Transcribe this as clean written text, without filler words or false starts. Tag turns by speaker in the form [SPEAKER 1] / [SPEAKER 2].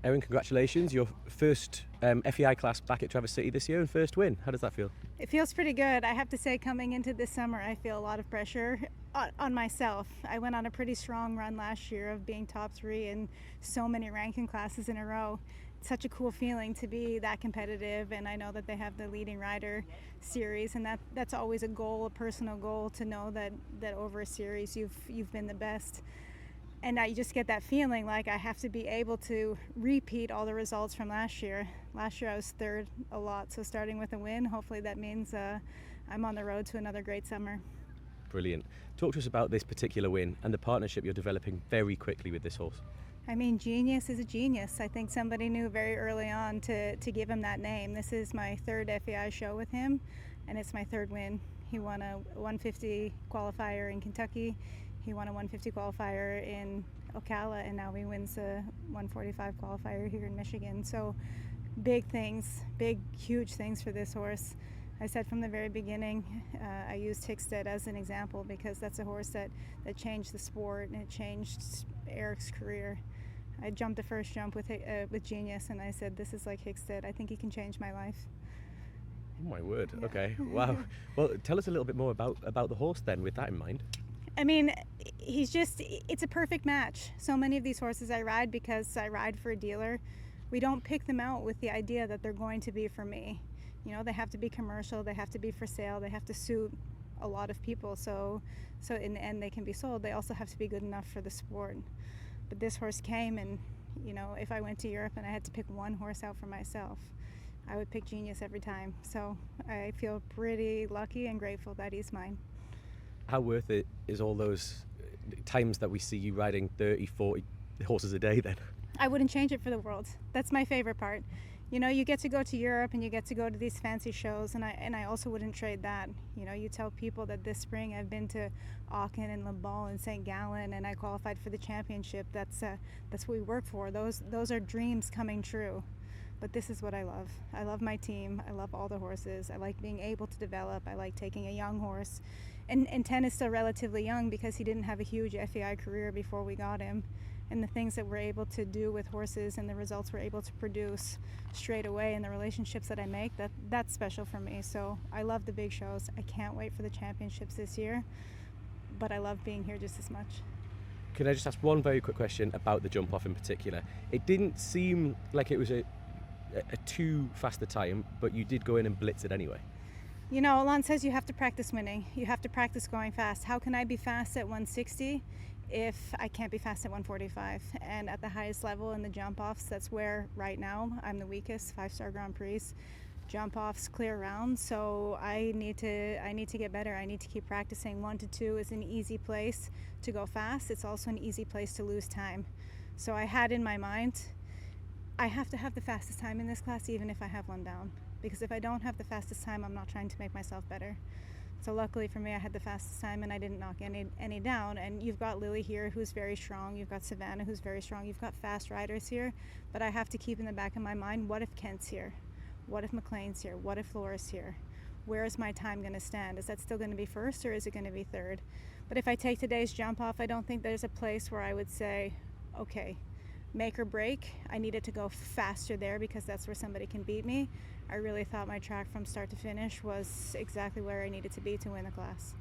[SPEAKER 1] Erynn, congratulations. Your first FEI class back at Traverse City this year and first win. How does that feel?
[SPEAKER 2] It feels pretty good. I have to say, coming into this summer, I feel a lot of pressure on myself. I went on a pretty strong run last year of being top 3 in so many ranking classes in a row. It's such a cool feeling to be that competitive, and I know that they have the leading rider series, and that's always a goal, a personal goal, to know that over a series you've been the best. And I just get that feeling like I have to be able to repeat all the results from last year. Last year I was third a lot, so starting with a win, hopefully that means I'm on the road to another great summer.
[SPEAKER 1] Brilliant. Talk to us about this particular win and the partnership you're developing very quickly with this horse.
[SPEAKER 2] I mean, Genius is a genius. I think somebody knew very early on to give him that name. This is my third FEI show with him, and it's my third win. He won a 150 qualifier in Kentucky. He won a 150 qualifier in Ocala, and now he wins a 145 qualifier here in Michigan. So big things, big, huge things for this horse. I said from the very beginning, I used Hickstead as an example because that's a horse that changed the sport, and it changed Eric's career. I jumped the first jump with Genius, and I said, this is like Hickstead. I think he can change my life.
[SPEAKER 1] Oh my word,
[SPEAKER 2] Yeah.
[SPEAKER 1] Okay, wow. Well, tell us a little bit more about the horse then, with that in mind.
[SPEAKER 2] I mean, it's a perfect match. So many of these horses I ride because I ride for a dealer. We don't pick them out with the idea that they're going to be for me. You know, they have to be commercial, they have to be for sale, they have to suit a lot of people. So in the end they can be sold. They also have to be good enough for the sport. But this horse came, and, you know, if I went to Europe and I had to pick one horse out for myself, I would pick Genius every time. So I feel pretty lucky and grateful that he's mine.
[SPEAKER 1] How worth it is all those times that we see you riding 30, 40 horses a day then?
[SPEAKER 2] I wouldn't change it for the world. That's my favorite part. You know, you get to go to Europe and you get to go to these fancy shows, and I also wouldn't trade that. You know, you tell people that this spring I've been to Aachen and Le Mans and St. Gallen, and I qualified for the championship. That's what we work for. Those are dreams coming true. But this is what I love. I love my team. I love all the horses. I like being able to develop. I like taking a young horse. And 10 is still relatively young because he didn't have a huge FEI career before we got him. And the things that we're able to do with horses and the results we're able to produce straight away and the relationships that I make, that's special for me. So I love the big shows. I can't wait for the championships this year, but I love being here just as much.
[SPEAKER 1] Can I just ask one very quick question about the jump off in particular? It didn't seem like it was a too fast a time, but you did go in and blitz it anyway.
[SPEAKER 2] You know, Alon says you have to practice winning. You have to practice going fast. How can I be fast at 160 if I can't be fast at 145? And at the highest level in the jump offs, that's where right now I'm the weakest. 5-star Grand Prix jump offs, clear rounds. So I need to get better. I need to keep practicing. 1 to 2 is an easy place to go fast. It's also an easy place to lose time. So I had in my mind, I have to have the fastest time in this class, even if I have one down. Because if I don't have the fastest time, I'm not trying to make myself better. So luckily for me, I had the fastest time and I didn't knock any down. And you've got Lily here, who's very strong. You've got Savannah, who's very strong. You've got fast riders here. But I have to keep in the back of my mind, what if Kent's here? What if McLean's here? What if Laura's here? Where is my time going to stand? Is that still going to be first, or is it going to be third? But if I take today's jump off, I don't think there's a place where I would say, okay, make or break. I needed to go faster there because that's where somebody can beat me. I really thought my track from start to finish was exactly where I needed to be to win the class.